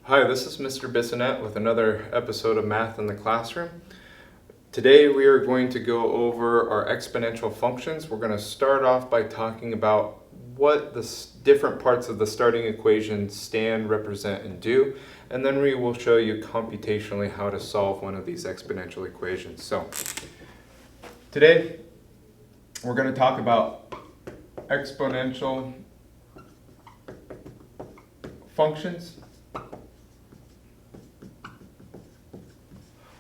Hi, this is Mr. Bissonette with another episode of Math in the Classroom. Today we are going to go over our exponential functions. We're going to start off by talking about what the different parts of the starting equation stand, represent, and do, and then we will show you computationally how to solve one of these exponential equations. So today we're going to talk about exponential functions.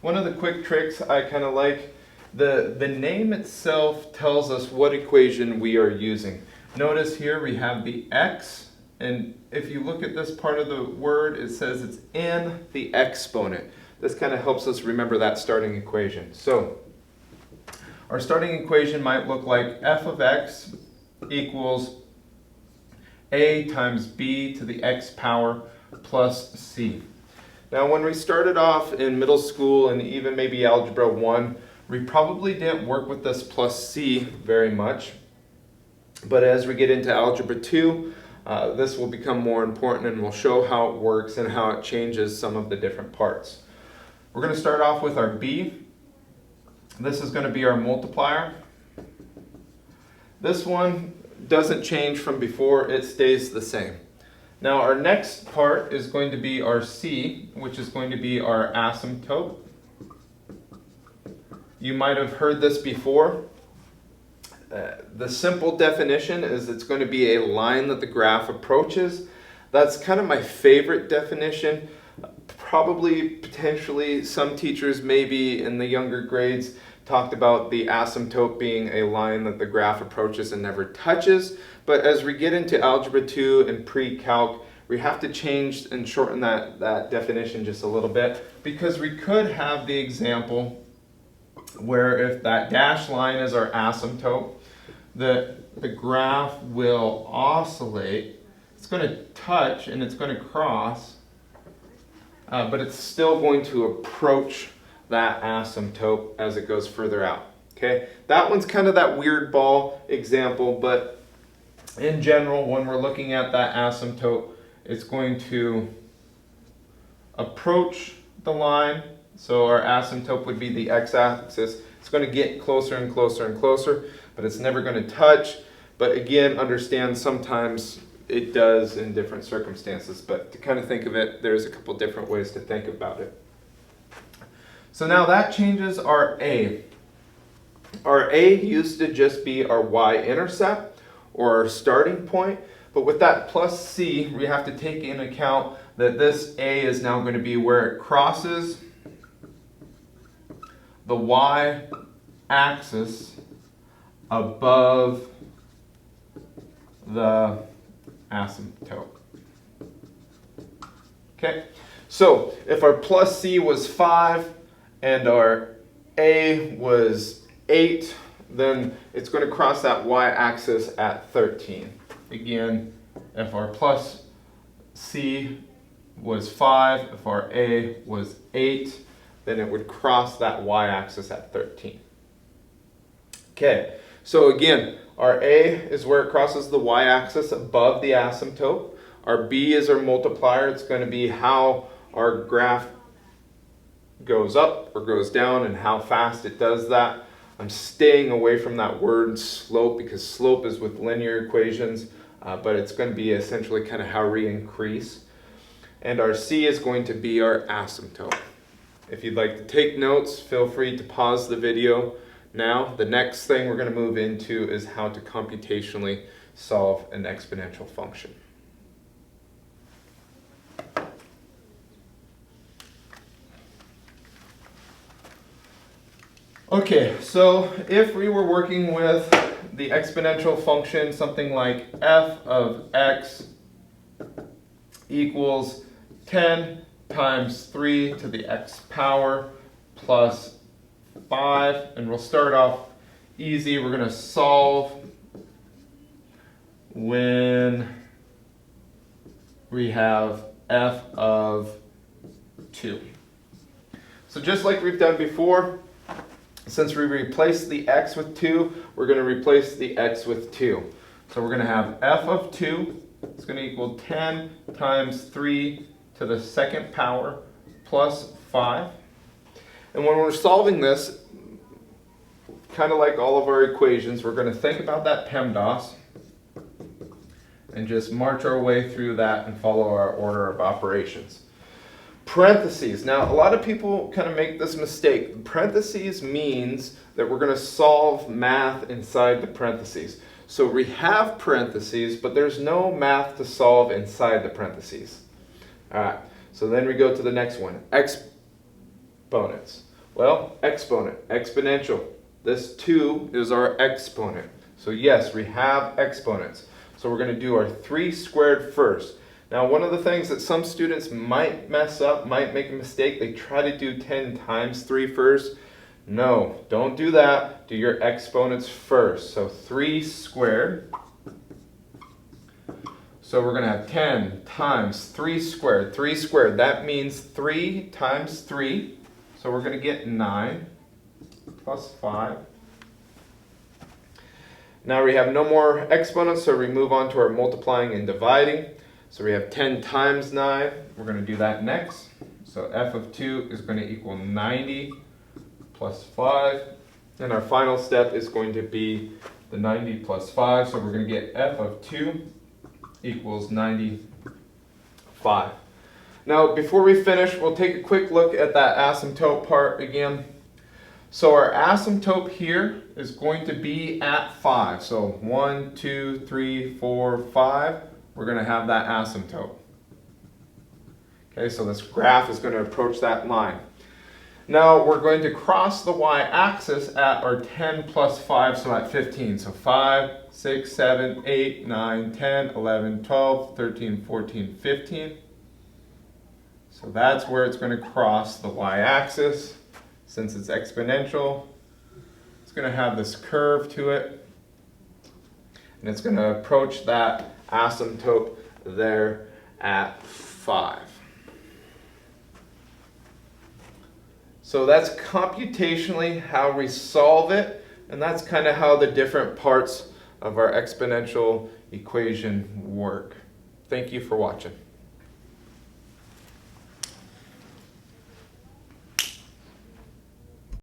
One of the quick tricks I kind of like, the name itself tells us what equation we are using. Notice here we have the x, and if you look at this part of the word, it says it's in the exponent. This kind of helps us remember that starting equation. So our starting equation might look like f of x equals a times b to the x power plus c. Now when we started off in middle school and even maybe Algebra 1, we probably didn't work with this plus c very much. But as we get into Algebra 2, this will become more important and we'll show how it works and how it changes some of the different parts. We're going to start off with our b. This is going to be our multiplier. This one doesn't change from before, it stays the same. Now our next part is going to be our c, which is going to be our asymptote. You might have heard this before. The simple definition is it's going to be a line that the graph approaches. That's kind of my favorite definition. Probably, potentially, some teachers maybe in the younger grades talked about the asymptote being a line that the graph approaches and never touches. But as we get into Algebra 2 and pre-calc, we have to change and shorten that definition just a little bit, because we could have the example where if that dashed line is our asymptote, the graph will oscillate. It's going to touch and it's going to cross, but it's still going to approach that asymptote as it goes further out. Okay, that one's kind of that weird ball example, but in general, when we're looking at that asymptote, it's going to approach the line. So our asymptote would be the x-axis. It's going to get closer and closer and closer, but it's never going to touch. But again, understand sometimes it does in different circumstances. But to kind of think of it, there's a couple different ways to think about it. So now that changes our a. Our a used to just be our y-intercept or our starting point. But with that plus c, we have to take into account that this a is now going to be where it crosses the y-axis above the asymptote. Okay, so if our plus c was 5 and our a was 8, then it's going to cross that y-axis at 13. Again, if our plus c was 5, if our a was 8, then it would cross that y-axis at 13. Okay, so again, our a is where it crosses the y-axis above the asymptote. Our b is our multiplier. It's going to be how our graph goes up or goes down and how fast it does that. I'm staying away from that word slope because slope is with linear equations, but it's going to be essentially kind of how we increase. And our c is going to be our asymptote. If you'd like to take notes, feel free to pause the video now. The next thing we're going to move into is how to computationally solve an exponential function. Okay, so if we were working with the exponential function, something like f of x equals 10 times 3 to the x power plus 5, and we'll start off easy. We're going to solve when we have f of 2. So just like we've done before, since we replaced the x with 2, we're going to replace the x with 2. So we're going to have f of 2 is going to equal 10 times 3 to the second power plus 5. And when we're solving this, kind of like all of our equations, we're going to think about that PEMDAS and just march our way through that and follow our order of operations. Parentheses. Now, a lot of people kind of make this mistake. Parentheses means that we're going to solve math inside the parentheses. So we have parentheses, but there's no math to solve inside the parentheses. All right, so then we go to the next one, exponents. Well, exponent, exponential. This 2 is our exponent. So yes, we have exponents. So we're going to do our 3 squared first. Now, one of the things that some students might mess up, might make a mistake, they try to do 10 times 3 first. No, don't do that. Do your exponents first. So 3 squared. So we're going to have 10 times 3 squared. 3 squared, that means 3 times 3. So we're going to get 9 plus 5. Now we have no more exponents, so we move on to our multiplying and dividing. So we have 10 times 9. We're going to do that next. So f of 2 is going to equal 90 plus 5. And our final step is going to be the 90 plus 5. So we're going to get f of 2 equals 95. Now, before we finish, we'll take a quick look at that asymptote part again. So our asymptote here is going to be at 5. So 1, 2, 3, 4, 5. We're going to have that asymptote. Okay, so this graph is going to approach that line. Now we're going to cross the y-axis at our 10 plus 5, so at 15. So 5, 6, 7, 8, 9, 10, 11, 12, 13, 14, 15. So that's where it's going to cross the y-axis. Since it's exponential, it's going to have this curve to it. And it's going to approach that asymptote there at 5. So that's computationally how we solve it, and that's kind of how the different parts of our exponential equation work. Thank you for watching.